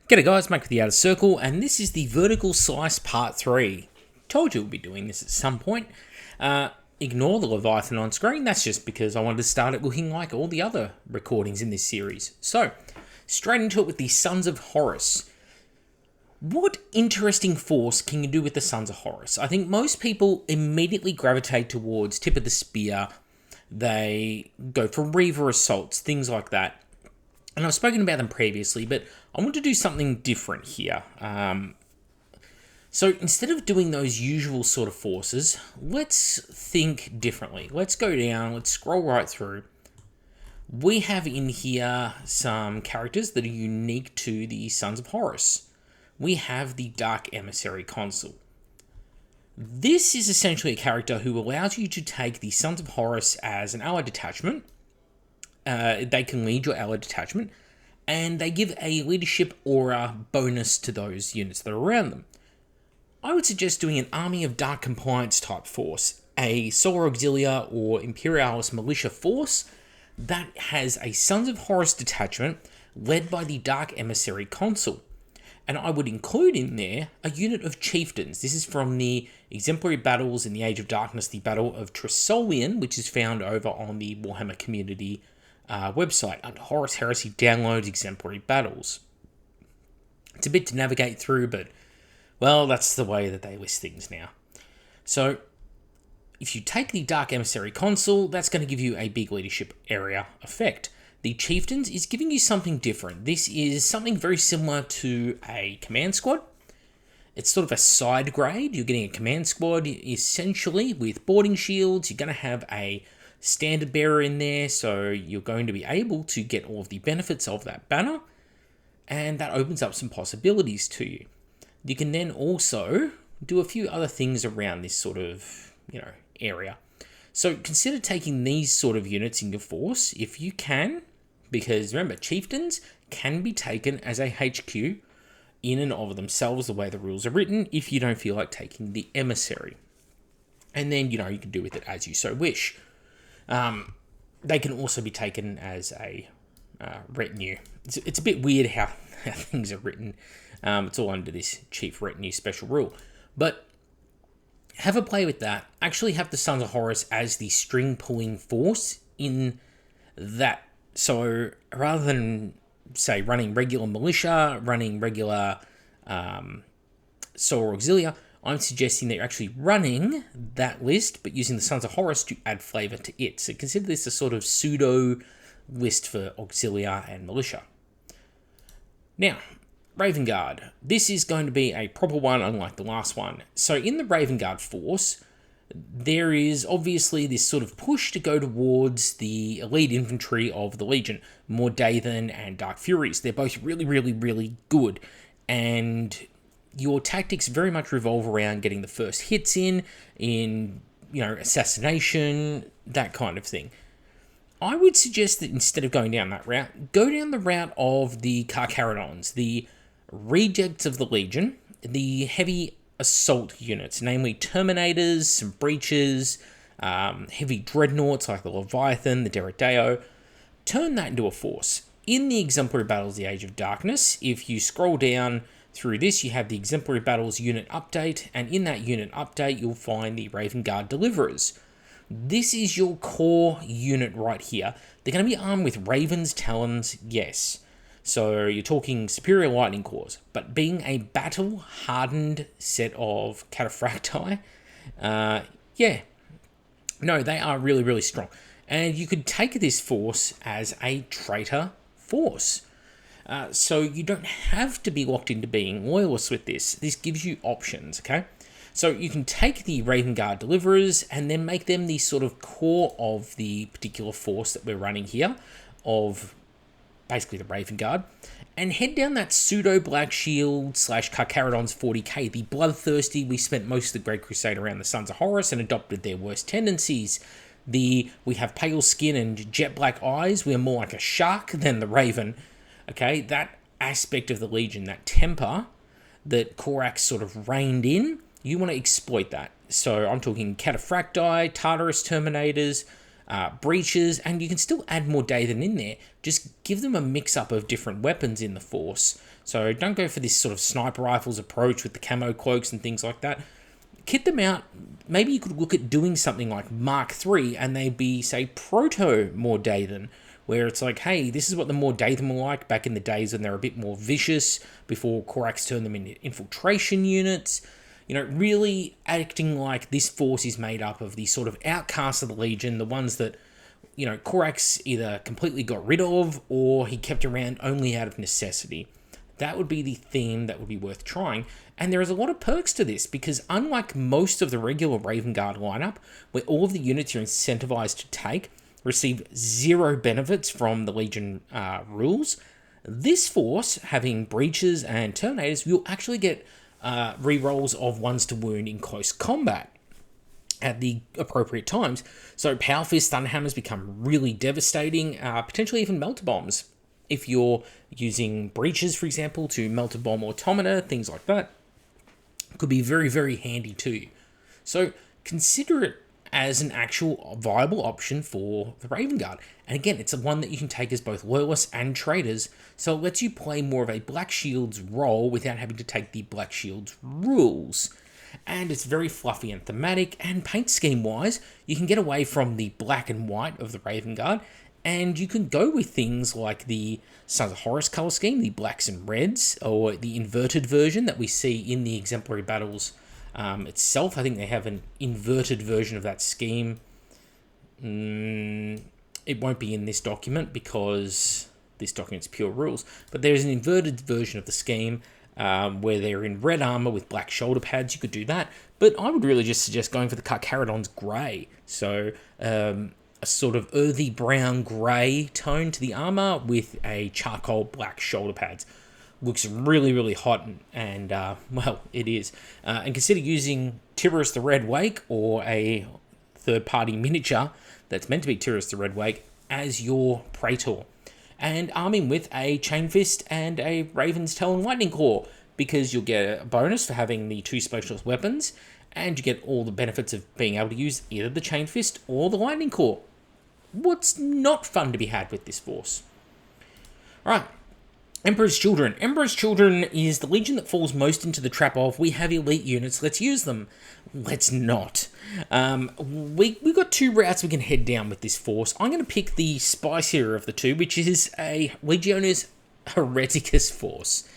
G'day guys, Mike with the Outer Circle, and this is the Vertical Slice Part 3. Told you we'll be doing this at some point. Ignore the Leviathan on screen, that's just because I wanted to start it looking like all the other recordings in this series. So, straight into it with the Sons of Horus. What interesting force can you do with the Sons of Horus? I think most people immediately gravitate towards Tip of the Spear. They go for Reaver Assaults, things like that. And I've spoken about them previously, but I want to do something different here. So instead of doing those usual sort of forces, let's think differently. Let's go down, let's scroll right through. We have in here some characters that are unique to the Sons of Horus. We have the Dark Emissary Consul. This is essentially a character who allows you to take the Sons of Horus as an allied detachment. They can lead your allied detachment, and they give a leadership aura bonus to those units that are around them. I would suggest doing an Army of Dark Compliance type force, a Solar Auxilia or Imperialis Militia force that has a Sons of Horus detachment led by the Dark Emissary Consul. And I would include in there a unit of chieftains. This is from the exemplary battles in the Age of Darkness, the Battle of Trisolian, which is found over on the Warhammer community website under Horus Heresy Downloads Exemplary Battles. It's a bit to navigate through, but, well, that's the way that they list things now. So, if you take the Dark Emissary Consul, that's going to give you a big leadership area effect. The Chieftains is giving you something different. This is something very similar to a command squad. It's sort of a side grade. You're getting a command squad essentially with boarding shields. You're going to have a standard bearer in there, so you're going to be able to get all of the benefits of that banner, and that opens up some possibilities to you. You can then also do a few other things around this sort of, area. So consider taking these sort of units in your force if you can, because remember, chieftains can be taken as a HQ in and of themselves, the way the rules are written, if you don't feel like taking the emissary. And then, you can do with it as you so wish. They can also be taken as a retinue. It's a bit weird how things are written. It's all under this chief retinue special rule. But have a play with that. Actually have the Sons of Horus as the string pulling force in that. So rather than, say, running regular militia, running regular Solar Auxilia, I'm suggesting that you're actually running that list, but using the Sons of Horus to add flavour to it. So consider this a sort of pseudo list for Auxilia and Militia. Now, Raven Guard. This is going to be a proper one, unlike the last one. So in the Raven Guard force, there is obviously this sort of push to go towards the elite infantry of the Legion, Mordathan and Dark Furies. They're both really, really, really good, and your tactics very much revolve around getting the first hits in assassination, that kind of thing. I would suggest that instead of going down that route, go down the route of the Carcharodons, the rejects of the Legion, the heavy assault units, namely Terminators, some Breaches, heavy Dreadnoughts like the Leviathan, the Deredeo. Turn that into a force. In the Exemplary Battles, the Age of Darkness, if you scroll down through this, you have the Exemplary Battles unit update, and in that unit update, you'll find the Raven Guard Deliverers. This is your core unit right here. They're going to be armed with Ravens, Talons, yes. So you're talking Superior Lightning Claws, but being a battle-hardened set of Cataphracti, they are really, really strong. And you could take this force as a traitor force. So you don't have to be locked into being loyalists with this. This gives you options, okay? So you can take the Raven Guard Deliverers and then make them the sort of core of the particular force that we're running here, of basically the Raven Guard, and head down that pseudo Black Shield / Carcharodon's 40k, the bloodthirsty. We spent most of the Great Crusade around the Sons of Horus and adopted their worst tendencies. We have pale skin and jet black eyes. We are more like a shark than the Raven. Okay, that aspect of the Legion, that temper that Korax sort of reined in, you want to exploit that. So I'm talking Cataphracti, Tartarus Terminators, breaches, and you can still add more Dathan in there. Just give them a mix-up of different weapons in the Force. So don't go for this sort of sniper rifles approach with the camo cloaks and things like that. Kit them out. Maybe you could look at doing something like Mark III, and they'd be, say, proto Mordathan, where it's like, hey, this is what the Mordathan were like back in the days when they were a bit more vicious, before Corax turned them into infiltration units. You know, really acting like this Force is made up of the sort of outcasts of the Legion, the ones that, you know, Corax either completely got rid of or he kept around only out of necessity. That would be the theme that would be worth trying. And there is a lot of perks to this, because unlike most of the regular Raven Guard lineup, where all of the units you're incentivized to take receive 0 benefits from the Legion rules, this Force, having Breaches and Terminators, you'll actually get rerolls of 1s to wound in close combat at the appropriate times. So Power Fist Thunderhammers become really devastating, potentially even Melter Bombs. If you're using Breaches, for example, to Melter Bomb Automata, things like that, could be very, very handy too. So consider it as an actual viable option for the Raven Guard. And again, it's one that you can take as both Loyalists and Traitors, so it lets you play more of a Black Shields role without having to take the Black Shields rules. And it's very fluffy and thematic, and paint scheme wise, you can get away from the black and white of the Raven Guard, and you can go with things like the Sons of Horus color scheme, the blacks and reds, or the inverted version that we see in the Exemplary Battles itself. I think they have an inverted version of that scheme. It won't be in this document because this document's pure rules, but there's an inverted version of the scheme where they're in red armor with black shoulder pads. You could do that, but I would really just suggest going for the Carcharodon's grey. So a sort of earthy brown grey tone to the armor with a charcoal black shoulder pads. Looks really, really hot, and well, it is. And consider using Tyrus the Red Wake, or a third-party miniature that's meant to be Tyrus the Red Wake, as your Praetor. And arm him with a Chain Fist and a Raven's Tail and Lightning Claw, because you'll get a bonus for having the 2 specialist weapons, and you get all the benefits of being able to use either the Chain Fist or the Lightning Claw. What's not fun to be had with this Force? Alright. Emperor's Children. Emperor's Children is the Legion that falls most into the trap of, we have elite units, let's use them. Let's not. We've got 2 routes we can head down with this Force. I'm going to pick the spicier of the 2, which is a Legiones Hereticus Force.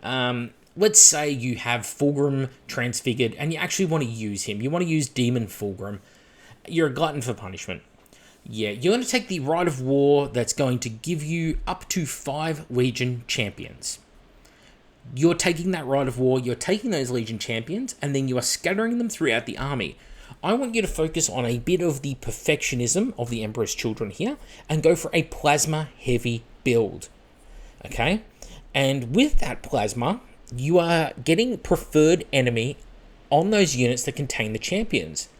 Let's say you have Fulgrim transfigured, and you actually want to use him. You want to use Demon Fulgrim. You're a glutton for punishment. Yeah, you're going to take the Rite of War that's going to give you up to 5 Legion champions. You're taking that Rite of War, you're taking those Legion champions, and then you are scattering them throughout the army. I want you to focus on a bit of the perfectionism of the Emperor's Children here, and go for a plasma-heavy build. Okay? And with that plasma, you are getting preferred enemy on those units that contain the champions.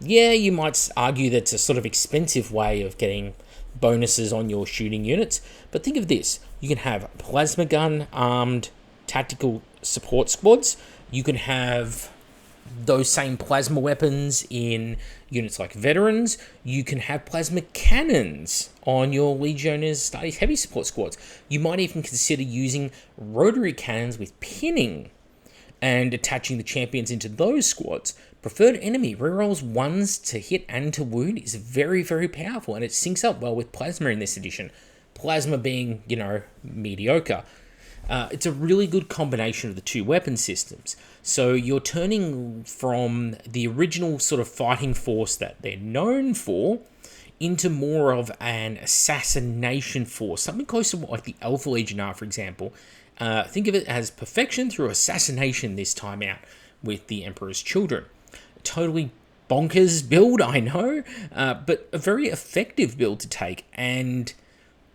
Yeah, you might argue that's a sort of expensive way of getting bonuses on your shooting units, but think of this. You can have plasma gun armed tactical support squads. You can have those same plasma weapons in units like veterans. You can have plasma cannons on your Legionnaires Astartes heavy support squads. You might even consider using rotary cannons with pinning and attaching the champions into those squads. Preferred enemy rerolls 1s to hit and to wound is very, very powerful, and it syncs up well with Plasma in this edition. Plasma being, you know, mediocre. It's a really good combination of the 2 weapon systems. So you're turning from the original sort of fighting force that they're known for into more of an assassination force. Something close to what like the Alpha Legion are, for example. Think of it as perfection through assassination this time out with the Emperor's Children. Totally bonkers build, I know, but a very effective build to take. And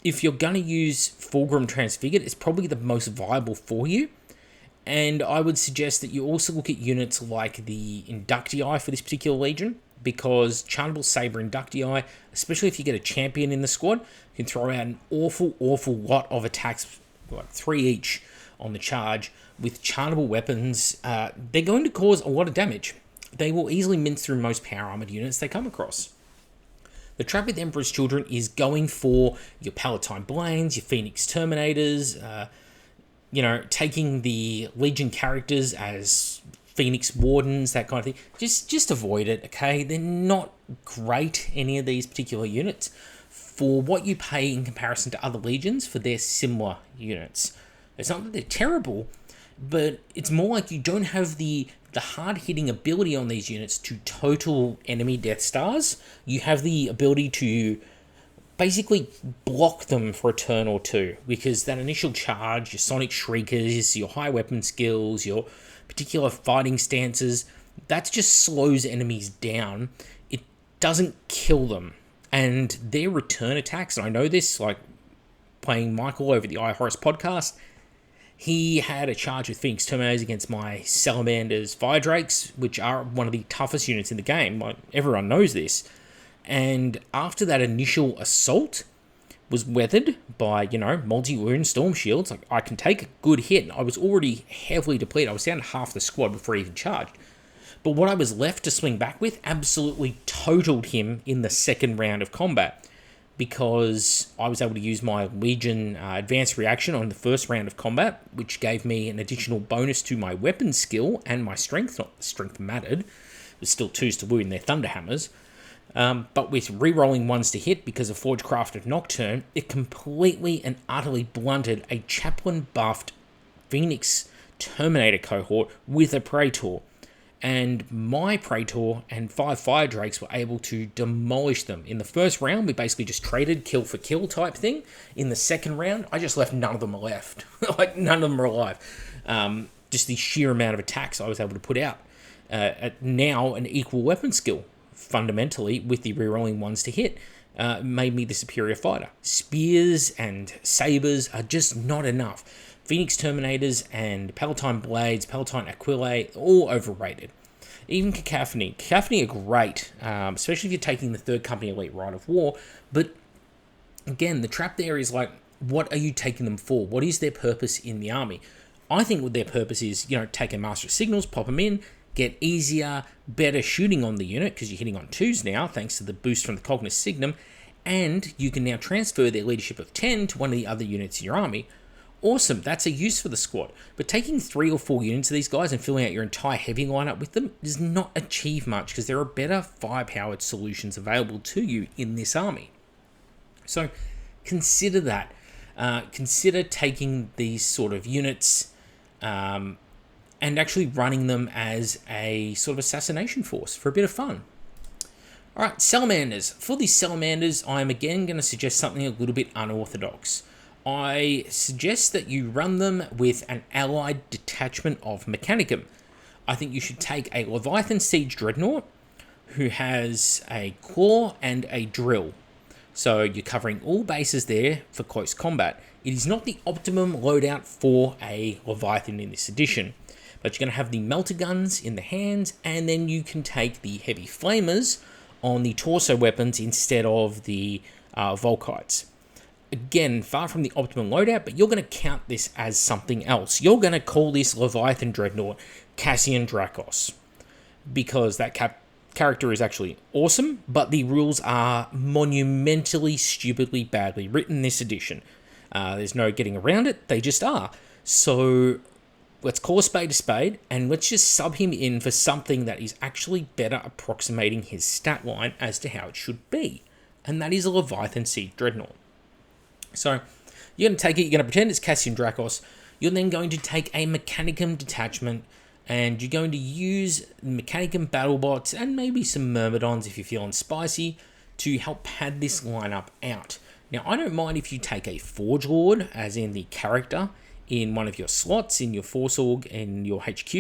if you're going to use Fulgrim Transfigured, it's probably the most viable for you. And I would suggest that you also look at units like the Inductii for this particular Legion, because Charnable Saber Inductii, especially if you get a champion in the squad, can throw out an awful lot of attacks, like 3 each on the charge. With Charnable weapons, they're going to cause a lot of damage. They will easily mince through most power armored units they come across. The trap with Emperor's Children is going for your Palatine Blades, your Phoenix Terminators, taking the Legion characters as Phoenix Wardens, that kind of thing. Just avoid it, okay? They're not great, any of these particular units, for what you pay in comparison to other Legions for their similar units. It's not that they're terrible, but it's more like you don't have the hard-hitting ability on these units to total enemy Death Stars. You have the ability to basically block them for a turn or two, because that initial charge, your Sonic Shriekers, your high weapon skills, your particular fighting stances, that just slows enemies down. It doesn't kill them. And their return attacks, and I know this, like playing Michael over the Horus podcast, he had a charge with Phoenix Terminators against my Salamanders Fire Drakes, which are one of the toughest units in the game. Like, everyone knows this. And after that initial assault was weathered by, multi-wound storm shields, like, I can take a good hit. And I was already heavily depleted. I was down to half the squad before he even charged. But what I was left to swing back with absolutely totaled him in the second round of combat, because I was able to use my Legion advanced reaction on the first round of combat, which gave me an additional bonus to my weapon skill and my strength. Not the strength mattered. There's still 2s to wound, they're Thunderhammers. But with re-rolling 1s to hit because of Forgecrafted Nocturne, it completely and utterly blunted a Chaplain-buffed Phoenix Terminator cohort with a Praetor. And my Praetor and 5 Fire Drakes were able to demolish them. In the first round, we basically just traded kill for kill type thing. In the second round, I just left none of them left. Like, none of them are alive. Just the sheer amount of attacks I was able to put out. At now an equal weapon skill, fundamentally, with the rerolling 1s to hit, made me the superior fighter. Spears and sabers are just not enough. Phoenix Terminators and Palatine Blades, Palatine Aquilae, all overrated. Even Cacophony. Cacophony are great, especially if you're taking the 3rd Company Elite Rite of War. But again, the trap there is like, what are you taking them for? What is their purpose in the army? I think what their purpose is, take a Master of Signals, pop them in, get easier, better shooting on the unit, because you're hitting on 2s now, thanks to the boost from the Cognis Signum, and you can now transfer their leadership of 10 to one of the other units in your army. Awesome, that's a use for the squad. But taking 3 or 4 units of these guys and filling out your entire heavy lineup with them does not achieve much, because there are better firepowered solutions available to you in this army. So consider that. Consider taking these sort of units and actually running them as a sort of assassination force for a bit of fun. Alright, Salamanders. For these Salamanders, I'm again going to suggest something a little bit unorthodox. I suggest that you run them with an allied detachment of Mechanicum. I think you should take a Leviathan Siege Dreadnought who has a claw and a drill. So you're covering all bases there for close combat. It is not the optimum loadout for a Leviathan in this edition, but you're going to have the melter guns in the hands, and then you can take the heavy flamers on the torso weapons instead of the Volkites. Again, far from the optimum loadout, but you're going to count this as something else. You're going to call this Leviathan Dreadnought Cassian Dracos, because that character is actually awesome, but the rules are monumentally, stupidly, badly written this edition. There's no getting around it, they just are. So let's call a spade, and let's just sub him in for something that is actually better approximating his stat line as to how it should be, and that is a Leviathan Siege Dreadnought. So you're going to take it, you're going to pretend it's Cassian Dracos, you're then going to take a Mechanicum detachment, and you're going to use Mechanicum BattleBots and maybe some Myrmidons if you're feeling spicy to help pad this lineup out. Now, I don't mind if you take a Forge Lord, as in the character, in one of your slots, in your Force Org and your HQ,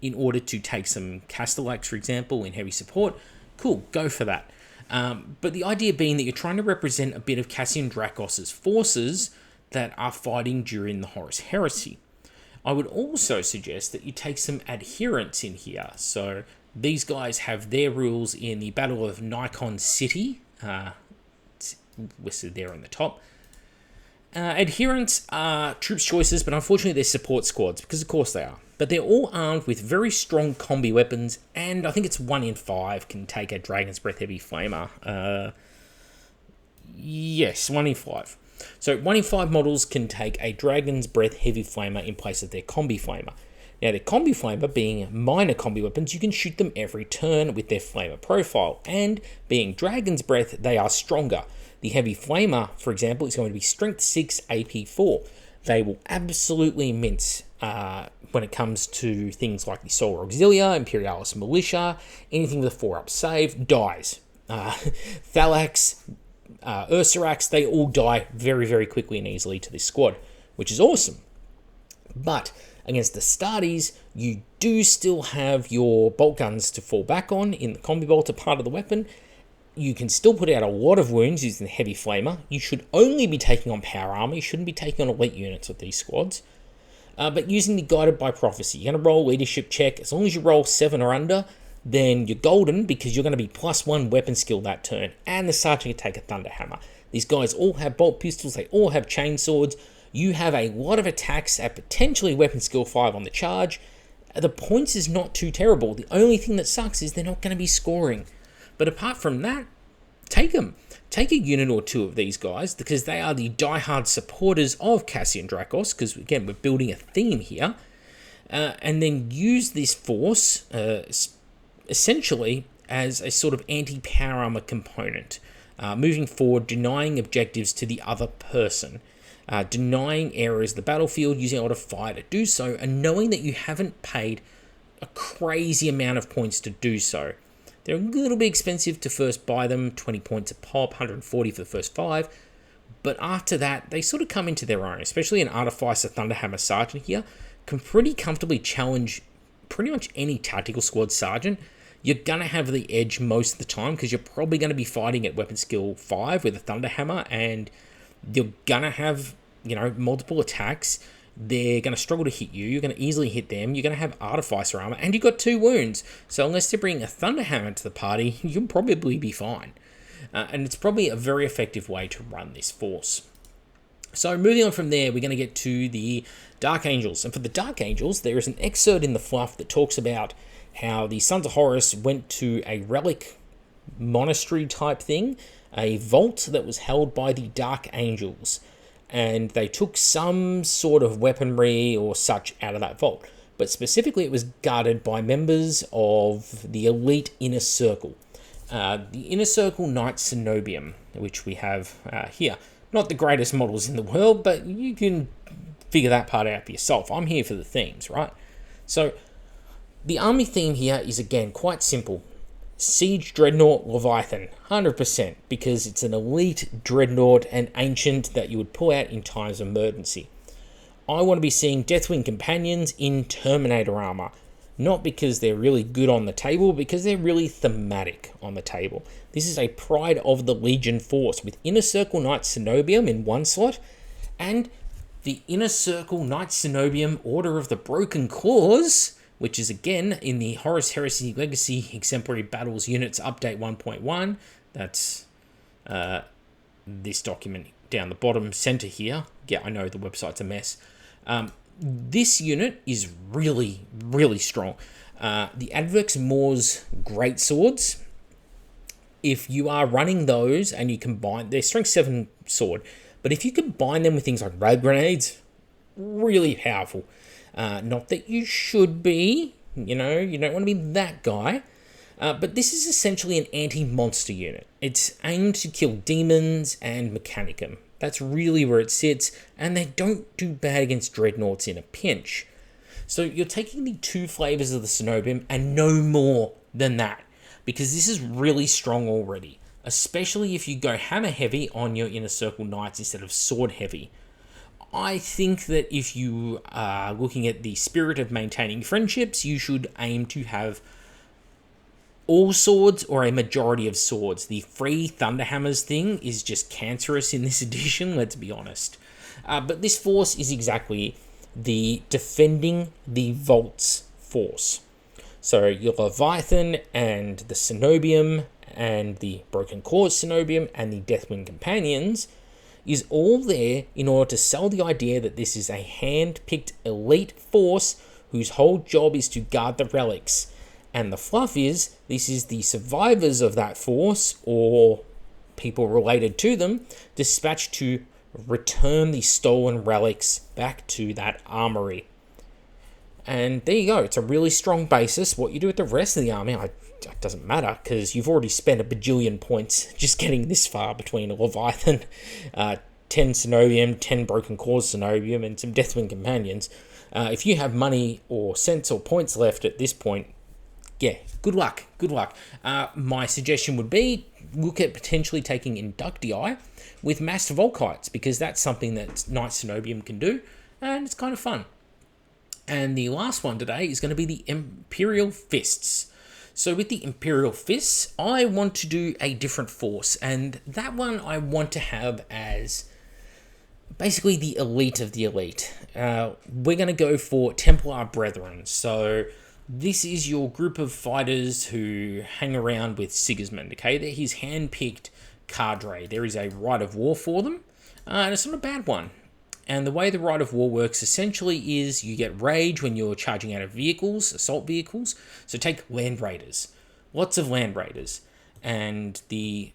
in order to take some Castellax, for example, in heavy support. Cool, go for that. But the idea being that you're trying to represent a bit of Cassian Dracos' forces that are fighting during the Horus Heresy. I would also suggest that you take some adherents in here. So these guys have their rules in the Battle of Nikon City. It's listed there on the top. Adherents are troops choices, but unfortunately they're support squads, because of course they are. But they're all armed with very strong combi weapons, and I think it's 1 in 5 can take a Dragon's Breath Heavy Flamer. Yes, 1 in 5. So 1 in 5 models can take a Dragon's Breath Heavy Flamer in place of their Combi Flamer. Now, their Combi Flamer being minor combi weapons, you can shoot them every turn with their Flamer profile, and being Dragon's Breath, they are stronger. The Heavy Flamer, for example, is going to be Strength 6, AP 4. They will absolutely mince when it comes to things like the Solar Auxilia, Imperialis Militia, anything with a 4-up save, dies. Thalax, Ursarax, they all die very, very quickly and easily to this squad, which is awesome. But against the Astartes, you do still have your bolt guns to fall back on in the combi bolter part of the weapon. You can still put out a lot of wounds using the Heavy Flamer. You should only be taking on power armor. You shouldn't be taking on elite units with these squads. But using the Guided by Prophecy, you're going to roll a leadership check. As long as you roll 7 or under, then you're golden because you're going to be +1 weapon skill that turn. And the Sergeant can take a Thunder Hammer. These guys all have bolt pistols. They all have chain swords. You have a lot of attacks at potentially weapon skill 5 on the charge. The points is not too terrible. The only thing that sucks is they're not going to be scoring. But apart from that, take them. Take a unit or two of these guys because they are the diehard supporters of Cassian Dracos, because again, we're building a theme here. And then use this force essentially as a sort of anti-power armor component. Moving forward, denying objectives to the other person. Denying areas of the battlefield, using a lot of fire to do so, and knowing that you haven't paid a crazy amount of points to do so. They're a little bit expensive to first buy them, 20 points a pop, 140 for the first 5, but after that, they sort of come into their own, especially an Artificer Thunderhammer Sergeant here, can pretty comfortably challenge pretty much any tactical squad sergeant. You're going to have the edge most of the time because you're probably going to be fighting at weapon skill 5 with a Thunderhammer, and you're going to have, multiple attacks. They're going to struggle to hit you. You're going to easily hit them. You're going to have Artificer armor, and you've got 2 wounds. So unless they bring a Thunderhammer to the party, you'll probably be fine. And it's probably a very effective way to run this force. So moving on from there, we're going to get to the Dark Angels. And for the Dark Angels, there is an excerpt in the fluff that talks about how the Sons of Horus went to a relic monastery type thing, a vault that was held by the Dark Angels. And they took some sort of weaponry or such out of that vault. But specifically, it was guarded by members of the elite Inner Circle. The Inner Circle Knight Cenobium, which we have here. Not the greatest models in the world, but you can figure that part out for yourself. I'm here for the themes, right? So, the army theme here is, again, quite simple. Siege Dreadnought Leviathan, 100%, because it's an elite Dreadnought and ancient that you would pull out in times of emergency. I want to be seeing Deathwing Companions in Terminator armor, not because they're really good on the table, because they're really thematic on the table. This is a Pride of the Legion force with Inner Circle Knight Cenobium in one slot, and the Inner Circle Knight Cenobium Order of the Broken Claws, which is again in the Horus Heresy Legacy Exemplary Battles Units Update 1.1. That's this document down the bottom center here. Yeah, I know the website's a mess. This unit is really, really strong. The Advex Moore's Great Swords, if you are running those and you combine, they're Strength 7 sword, but if you combine them with things like raid grenades, really powerful. Not that you should be, you don't want to be that guy, but this is essentially an anti-monster unit. It's aimed to kill demons and Mechanicum. That's really where it sits, and they don't do bad against Dreadnoughts in a pinch. So you're taking the 2 flavors of the Cenobium and no more than that, because this is really strong already, especially if you go hammer heavy on your Inner Circle Knights instead of sword heavy. I think that if you are looking at the spirit of maintaining friendships, you should aim to have all swords or a majority of swords. The free Thunderhammers thing is just cancerous in this edition, let's be honest. But this force is exactly the defending the vaults force. So your Leviathan and the Cenobium and the Broken Claws Cenobium and the Deathwing Companions is all there in order to sell the idea that this is a hand-picked elite force whose whole job is to guard the relics. And the fluff is, this is the survivors of that force, or people related to them dispatched to return the stolen relics back to that armory. And there you go. It's a really strong basis. What you do with the rest of the army, it doesn't matter, because you've already spent a bajillion points just getting this far between a Leviathan, 10 Cenobium, 10 Broken Claws Cenobium, and some Deathwing Companions. If you have money or cents or points left at this point, yeah, good luck. Good luck. My suggestion would be look at potentially taking Inductii with Master Volkites, because that's something that Knight Cenobium can do, and it's kind of fun. And the last one today is going to be the Imperial Fists. So with the Imperial Fists, I want to do a different force, and that one I want to have as basically the elite of the elite. We're going to go for Templar Brethren. So this is your group of fighters who hang around with Sigismund, okay? They're his hand-picked cadre. There is a rite of war for them, and it's not a bad one. And the way the Rite of War works essentially is you get rage when you're charging out of vehicles, assault vehicles. So take Land Raiders. Lots of Land Raiders. And the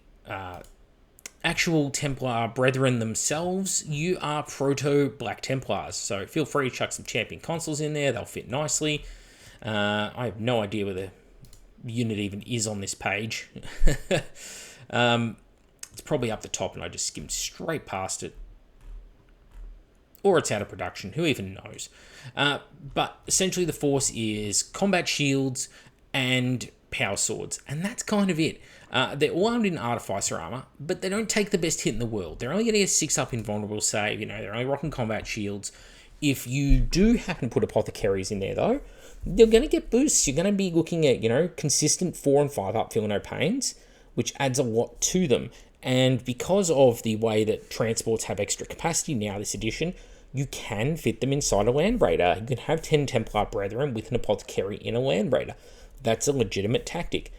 actual Templar Brethren themselves, you are Proto-Black Templars. So feel free to chuck some Champion Consuls in there. They'll fit nicely. I have no idea where the unit even is on this page. It's probably up the top and I just skimmed straight past it. Or it's out of production, who even knows. But essentially the force is combat shields and power swords, and that's kind of it. They're all armed in artificer armor, but they don't take the best hit in the world. They're only going to get 6 up invulnerable save, they're only rocking combat shields. If you do happen to put apothecaries in there though, they're going to get boosts. You're going to be looking at, consistent 4 and 5 up, feel no pains, which adds a lot to them. And because of the way that transports have extra capacity now this edition, you can fit them inside a Land Raider. You can have 10 Templar Brethren with an Apothecary in a Land Raider. That's a legitimate tactic.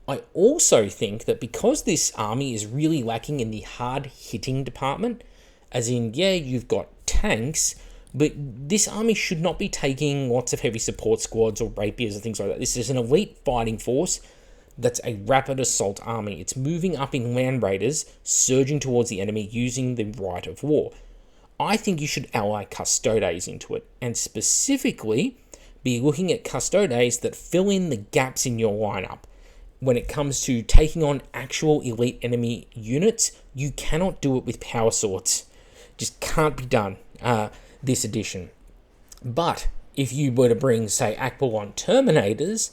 I also think that because this army is really lacking in the hard-hitting department, as in, yeah, you've got tanks, but this army should not be taking lots of heavy support squads or rapiers or things like that. This is an elite fighting force that's a rapid assault army. It's moving up in Land Raiders, surging towards the enemy using the Rite of War. I think you should ally Custodes into it, and specifically be looking at Custodes that fill in the gaps in your lineup. When it comes to taking on actual elite enemy units, you cannot do it with power swords. Just can't be done this edition. But if you were to bring, say, Aquilon Terminators,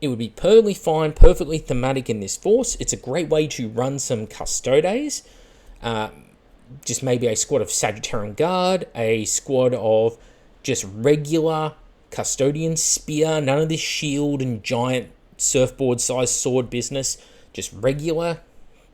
it would be perfectly fine, perfectly thematic in this force. It's a great way to run some Custodes. Just maybe a squad of Sagittarian Guard, a squad of just regular Custodian Spear, none of this shield and giant surfboard-sized sword business, just regular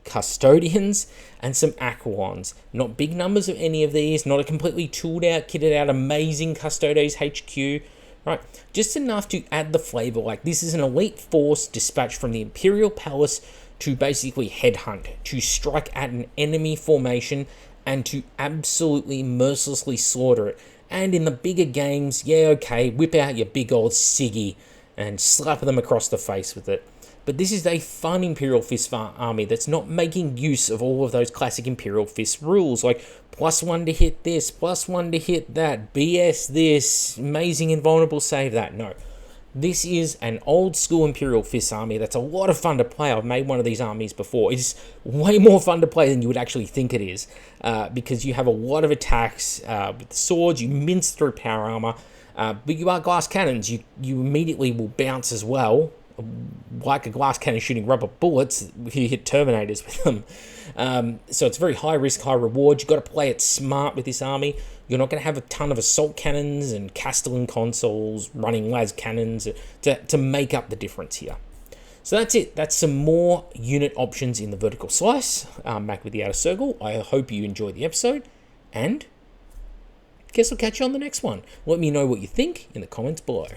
Custodians and some Aquilons. Not big numbers of any of these, not a completely tooled out, kitted out, amazing Custodes HQ. Right, just enough to add the flavor. Like, this is an elite force dispatched from the Imperial Palace to basically headhunt, to strike at an enemy formation, and to absolutely mercilessly slaughter it. And in the bigger games, yeah, okay, whip out your big old Siggy and slap them across the face with it. But this is a fun Imperial Fist army that's not making use of all of those classic Imperial Fist rules, like +1 to hit this, +1 to hit that, BS this, amazing invulnerable save that. No. This is an old school Imperial Fist army that's a lot of fun to play. I've made one of these armies before. It's way more fun to play than you would actually think it is, because you have a lot of attacks with swords, you mince through power armor, but you are glass cannons. You immediately will bounce as well, like a glass cannon shooting rubber bullets if you hit Terminators with them. So it's very high risk, high reward. You've got to play it smart with this army. You're not going to have a ton of assault cannons and Castellan consoles running las cannons to make up the difference here. So that's it. That's some more unit options in the vertical slice. Back with the outer circle. I hope you enjoyed the episode, and guess I'll catch you on the next one. Let me know what you think in the comments below.